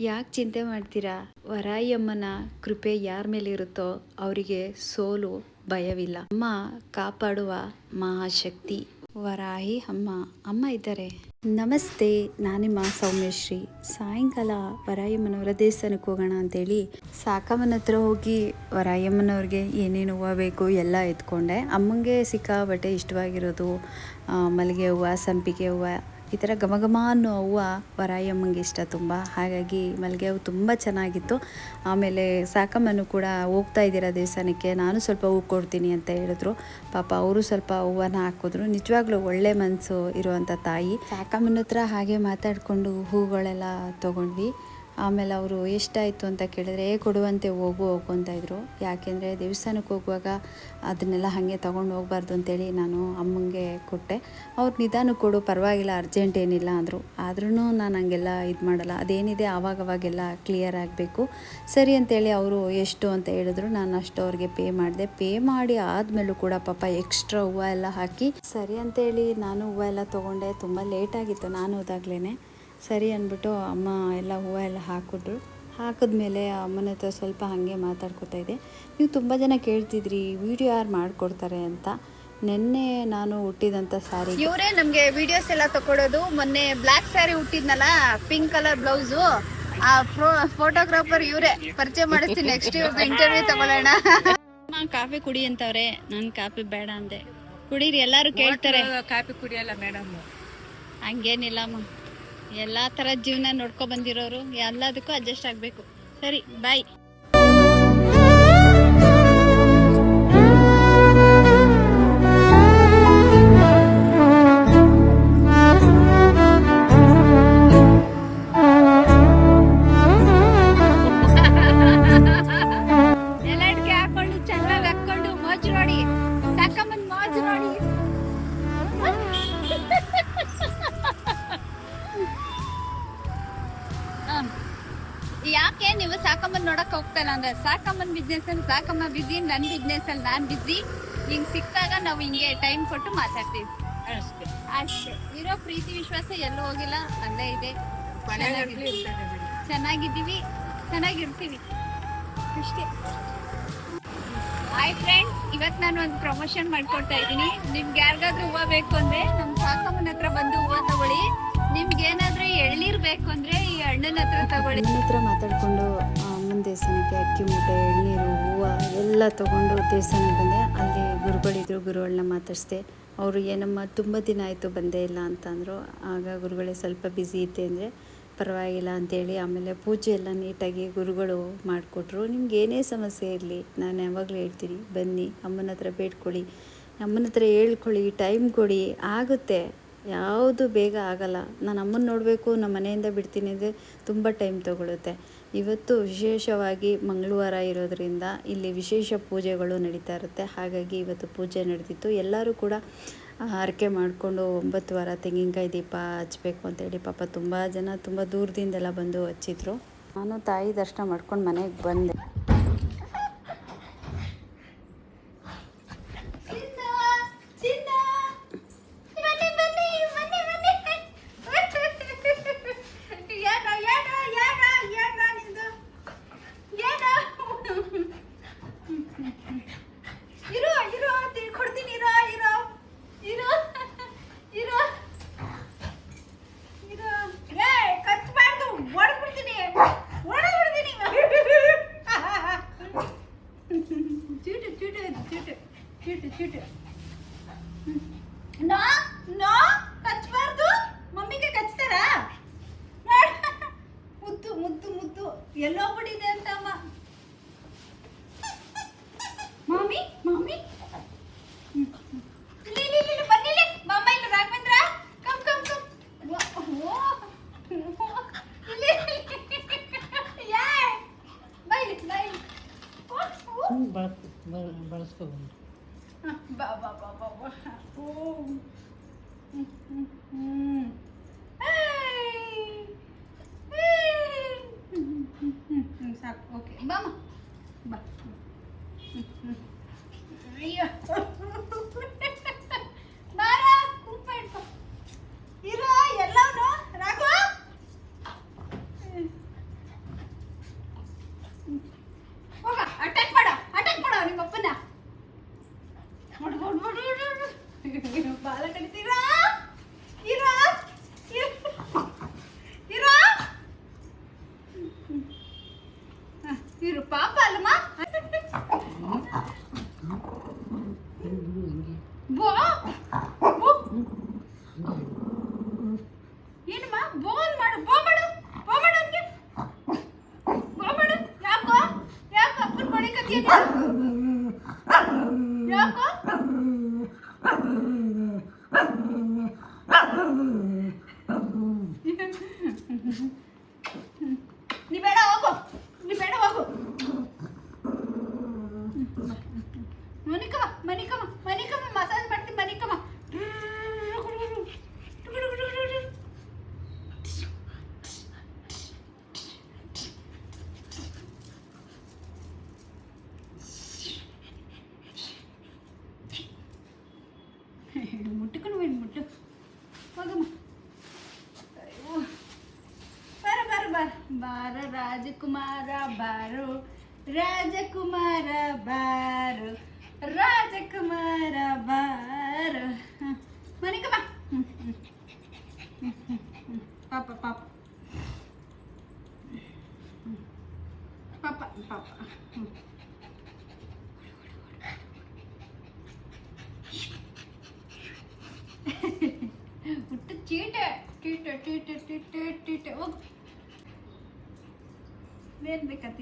ಯಾಕೆ ಚಿಂತೆ ಮಾಡ್ತೀರಾ? ವರಾಯಮ್ಮನ ಕೃಪೆ ಯಾರ ಮೇಲೆ ಇರುತ್ತೋ ಅವರಿಗೆ ಸೋಲು ಭಯವಿಲ್ಲ. ಅಮ್ಮ ಕಾಪಾಡುವ ಮಹಾಶಕ್ತಿ ವರಾಹಿ ಅಮ್ಮ ಇದ್ದಾರೆ. ನಮಸ್ತೆ, ನಾನಿಮ್ಮ ಸೌಮ್ಯಶ್ರೀ. ಸಾಯಂಕಾಲ ವರಾಯಮ್ಮನವರ ದೇವಸ್ಥಾನಕ್ಕೆ ಹೋಗೋಣ ಅಂತೇಳಿ ಸಾಕಮ್ಮನ ಹತ್ರ ಹೋಗಿ ವರಾಯಮ್ಮನವ್ರಿಗೆ ಏನೇನು ಹೂವು ಬೇಕು ಎಲ್ಲ ಎತ್ಕೊಂಡೆ. ಅಮ್ಮಂಗೆ ಸಿಕ್ಕಾಬಟ್ಟೆ ಇಷ್ಟವಾಗಿರೋದು ಮಲ್ಲಿಗೆ ಹೂವು, ಸಂಪಿಗೆ ಹೂವು, ಈ ಥರ ಘಮ ಅನ್ನೋ ಹೂವು ವರಾಯಮ್ಮಂಗೆ ಇಷ್ಟ ತುಂಬ. ಹಾಗಾಗಿ ಮಲ್ಲಿಗೆ ಹೂವು ತುಂಬ ಚೆನ್ನಾಗಿತ್ತು. ಆಮೇಲೆ ಸಾಕಮ್ಮನು ಕೂಡ ಹೋಗ್ತಾ ಇದ್ದೀರಾ ದೇವಸ್ಥಾನಕ್ಕೆ, ನಾನು ಸ್ವಲ್ಪ ಹೂವು ಕೊಡ್ತೀನಿ ಅಂತ ಹೇಳಿದ್ರು. ಪಾಪ ಅವರು ಸ್ವಲ್ಪ ಹೂವನ್ನು ಹಾಕಿದ್ರು. ನಿಜವಾಗ್ಲೂ ಒಳ್ಳೆ ಮನಸ್ಸು ಇರುವಂಥ ತಾಯಿ. ಸಾಕಮ್ಮನ ಹತ್ರ ಹಾಗೆ ಮಾತಾಡಿಕೊಂಡು ಹೂಗಳೆಲ್ಲ ತೊಗೊಂಡ್ವಿ. ಆಮೇಲೆ ಅವರು ಎಷ್ಟಾಯಿತು ಅಂತ ಕೇಳಿದ್ರೆ ಕೊಡುವಂತೆ ಹೋಗು ಅಂತ ಇದ್ರು. ಯಾಕೆಂದರೆ ದೇವಸ್ಥಾನಕ್ಕೆ ಹೋಗುವಾಗ ಅದನ್ನೆಲ್ಲ ಹಾಗೆ ತೊಗೊಂಡು ಹೋಗ್ಬಾರ್ದು ಅಂತೇಳಿ ನಾನು ಅಮ್ಮಂಗೆ ಕೊಟ್ಟೆ. ಅವ್ರು ನಿಧಾನ ಕೊಡು, ಪರವಾಗಿಲ್ಲ, ಅರ್ಜೆಂಟ್ ಏನಿಲ್ಲ ಅಂದರು. ಆದ್ರೂ ನಾನು ಹಂಗೆಲ್ಲ ಇದು ಮಾಡಲ್ಲ, ಅದೇನಿದೆ ಆವಾಗವಾಗೆಲ್ಲ ಕ್ಲಿಯರ್ ಆಗಬೇಕು. ಸರಿ ಅಂತೇಳಿ ಅವರು ಎಷ್ಟು ಅಂತ ಹೇಳಿದ್ರು. ನಾನು ಅಷ್ಟು ಅವ್ರಿಗೆ ಪೇ ಮಾಡಿದೆ. ಪೇ ಮಾಡಿ ಆದಮೇಲೂ ಕೂಡ ಪಾಪ ಎಕ್ಸ್ಟ್ರಾ ಹೂವು ಎಲ್ಲ ಹಾಕಿ ಸರಿ ಅಂತೇಳಿ ನಾನು ಹೂವು ಎಲ್ಲ ತೊಗೊಂಡೆ. ತುಂಬ ಲೇಟಾಗಿತ್ತು ನಾನು ಹೋದಾಗ್ಲೇ. ಸರಿ ಅಂದ್ಬಿಟ್ಟು ಅಮ್ಮ ಎಲ್ಲ ಹೂವು ಎಲ್ಲ ಹಾಕಿದ್ಮೇಲೆ ಅಮ್ಮನ ಹತ್ರ ಸ್ವಲ್ಪ ಹಾಗೆ ಮಾತಾಡ್ಕೊತಾ ಇದ್ದೆ. ನೀವು ತುಂಬ ಜನ ಕೇಳ್ತಿದ್ರಿ ವಿಡಿಯೋ ಯಾರು ಮಾಡಿಕೊಡ್ತಾರೆ ಅಂತ. ನಿನ್ನೆ ನಾನು ಹುಟ್ಟಿದಂಥ ಸ್ಯಾರಿ ಇವರೇ ನಮಗೆ ವಿಡಿಯೋಸ್ ಎಲ್ಲ ತಗೊಳ್ಳೋದು. ಮೊನ್ನೆ ಬ್ಲ್ಯಾಕ್ ಸ್ಯಾರಿ ಹುಟ್ಟಿದ್ನಲ್ಲ, ಪಿಂಕ್ ಕಲರ್ ಬ್ಲೌಸು, ಆ ಫೋಟೋಗ್ರಾಫರ್ ಇವರೇ. ಪರಿಚಯ ಮಾಡಿಸ್ತೀನಿ, ನೆಕ್ಸ್ಟ್ ಇವ್ರದ್ದು ಇಂಟರ್ವ್ಯೂ ತಗೊಳ್ಳೋಣ. ಕಾಫಿ ಕುಡಿ ಅಂತವ್ರೆ. ನಾನು ಕಾಫಿ ಬೇಡ ಅಂದೆ. ಕುಡೀರಿ, ಎಲ್ಲರೂ ಕೇಳ್ತಾರೆ. ಕಾಫಿ ಕುಡಿಯಲ್ಲ ಮೇಡಮ್. ಹಂಗೇನಿಲ್ಲಮ್ಮ, ಎಲ್ಲ ಥರ ಜೀವನ ನೋಡ್ಕೊ ಬಂದಿರೋರು ಎಲ್ಲದಕ್ಕೂ ಅಡ್ಜಸ್ಟ್ ಆಗಬೇಕು. ಸರಿ, ಬಾಯ್. ಎಲ್ಲಡ್ಕೆ ಹಾಕೊಂಡು ಚೆನ್ನಾಗಿ ಹಾಕೊಂಡು ಮೋಜು ನೋಡಿ. ಸಾಕಮ್ಮನ ಮೋಜು ನೋಡಿ. ಯಾಕೆ ನೀವು ಸಾಕಮ್ಮನ್ ನೋಡಕ್ ಹೋಗ್ತಲ್ಲ ಅಂದ್ರೆ, ಸಾಕಮ್ಮನ್ ಬಿಸ್ನೆಸ್ ಅಲ್ಲಿ ಸಾಕಮ್ಮ ಬಿಸಿ, ನನ್ ಬಿಸ್ನೆಸ್ ಅಲ್ಲಿ ನಾನ್ ಬಿಸಿ. ಹಿಂಗ್ ಸಿಕ್ಕಾಗ ನಾವು ಹಿಂಗೆ ಟೈಮ್ ಕೊಟ್ಟು ಮಾತಾಡ್ತೀವಿ ಅಷ್ಟೇ. ಇರೋ ಪ್ರೀತಿ ವಿಶ್ವಾಸ ಎಲ್ಲೂ ಹೋಗಿಲ್ಲ, ಅಲ್ಲೇ ಇದೆ. ಚೆನ್ನಾಗಿದ್ದೀವಿ, ಚೆನ್ನಾಗಿರ್ತೀವಿ ಅಷ್ಟೇ. ಹಾಯ್ ಫ್ರೆಂಡ್ಸ್, ಇವತ್ತು ನಾನು ಒಂದು ಪ್ರಮೋಷನ್ ಮಾಡ್ಕೊಡ್ತಾ ಇದ್ದೀನಿ. ನಿಮ್ಗೆ ಯಾರಿಗಾದ್ರೂ ಹೂವು ಬೇಕು ಅಂದ್ರೆ ನಮ್ಮ ಸಾಕಮ್ಮನ ಹತ್ರ ಬಂದು ಹೂವು ತಗೊಳ್ಳಿ. ನಿಮ್ಗೆ ಏನಾದ್ರೂ ಎಳ್ನೀರ್ ಬೇಕು ಅಂದ್ರೆ ಈ ಅಣ್ಣನ ಹತ್ರ ತಗೊಳ್ಳಿ. ಅಣ್ಣನ ಹತ್ರ ಮಾತಾಡಿಕೊಂಡು ಅಮ್ಮನ ದೇವಸ್ಥಾನಕ್ಕೆ ಅಕ್ಕಿ ಮೂಟೆ, ಎಳ್ನೀರು, ಹೂವು ಎಲ್ಲ ತೊಗೊಂಡು ದೇವಸ್ಥಾನಕ್ಕೆ ಬಂದೆ. ಅಲ್ಲಿ ಗುರುಗಳಿದ್ರು, ಗುರುಗಳನ್ನ ಮಾತಾಡಿಸ್ದೆ. ಅವರು ಏನಮ್ಮ ತುಂಬ ದಿನ ಆಯಿತು ಬಂದೇ ಇಲ್ಲ ಅಂತಂದರು. ಆಗ ಗುರುಗಳೇ ಸ್ವಲ್ಪ ಬ್ಯುಸಿ ಇದ್ದೆ ಅಂದರೆ ಪರವಾಗಿಲ್ಲ ಅಂತೇಳಿ ಆಮೇಲೆ ಪೂಜೆ ಎಲ್ಲ ನೀಟಾಗಿ ಗುರುಗಳು ಮಾಡಿಕೊಟ್ರು. ನಿಮ್ಗೆ ಏನೇ ಸಮಸ್ಯೆ ಇರಲಿ ನಾನು ಯಾವಾಗಲೂ ಹೇಳ್ತೀನಿ, ಬನ್ನಿ ಅಮ್ಮನ ಹತ್ರ ಬೇಡ್ಕೊಳ್ಳಿ, ಅಮ್ಮನ ಹತ್ರ ಹೇಳ್ಕೊಳ್ಳಿ, ಟೈಮ್ ಕೊಡಿ, ಆಗುತ್ತೆ. ಯಾವುದು ಬೇಗ ಆಗಲ್ಲ. ನಾನು ಅಮ್ಮನ ನೋಡಬೇಕು, ನಮ್ಮ ಮನೆಯಿಂದ ಬಿಡ್ತೀನಿ ಅಂದರೆ ತುಂಬ ಟೈಮ್ ತೊಗೊಳುತ್ತೆ. ಇವತ್ತು ವಿಶೇಷವಾಗಿ ಮಂಗಳವಾರ ಇರೋದರಿಂದ ಇಲ್ಲಿ ವಿಶೇಷ ಪೂಜೆಗಳು ನಡೀತಾ ಇರುತ್ತೆ. ಹಾಗಾಗಿ ಇವತ್ತು ಪೂಜೆ ನಡೆದಿತ್ತು. ಎಲ್ಲರೂ ಕೂಡ ಹರಕೆ ಮಾಡಿಕೊಂಡು 9 ವಾರ ತೆಂಗಿನಕಾಯಿ ದೀಪ ಹಚ್ಚಬೇಕು ಅಂತೇಳಿ ಪಾಪ ತುಂಬ ಜನ ತುಂಬ ದೂರದಿಂದೆಲ್ಲ ಬಂದು ಹಚ್ಚಿದ್ರು. ನಾನು ತಾಯಿ ದರ್ಶನ ಮಾಡ್ಕೊಂಡು ಮನೆಗೆ ಬಂದೆ. ಕಚ್ಚಬಾರ್ದು. ಮಮ್ಮಿಗೆ ಕಚ್ತಾರಾ? ಮುದ್ದು ಮುದ್ದು ಮುದ್ದು ಎಲ್ಲೋ ಬಿಟ್ಟಿದೆ ಅಂತ ಅಮ್ಮ. ಮಮ್ಮಿ ಮಮ್ಮಿ ಬನ್ನಿಲ್ಲ, ಮಮ್ಮ ಇಲ್ಲ, ರಾಘವೇಂದ್ರ ಕಮ್ ಕಮ್ ಕಮ್. ಬಳಸ್ಕೊಂಡು ಬಾ ಬಾ ಬಾ ಬಾ ಬಾ. ಓ ಸಾಕು, ಓಕೆ ಬಾಮ ಬಾ. ಅಯ್ಯೋ ಬಾರ ಕುಂಪ ಇಟ್ಕೊ. ಇರೋ ಎಲ್ಲವನು ರಾಘವ. ಯಾಕೋ ನೀ ಬೇಡ ಹೋಗು, ನೀ ಬೇಡ ಹೋಗು. ಮನಿಕಮ್ಮ ಮಸಾಜ್ ಮಾಡ್ತೀನಿ ಮನಿಕಮ್ಮ. ಮುಟ್ಟುಕೊಂಡು ಹೋಗಿ ಮುಟ್ಟು ಹೋಗಮ್ಮ. ಬಾರ ಬಾರ ಬಾರ ಬಾರ ರಾಜಕುಮಾರ ಬಾರೋ, ರಾಜಕುಮಾರ ಬಾರೋ, ರಾಜಕುಮಾರ ಬಾರೋ. ಮನಿಕಮ್ಮ. ಪಾಪ ಪಾಪ ಪಾಪ ಪಾಪ. ಹುಟ್ಟು ಚೀಟೆ ಟೀಟೆ ಟೀಟೆ ಟೀಟೆ ಟೀಟೆ ಹೋಗು. ಏನ್ ಬೇಕಂತ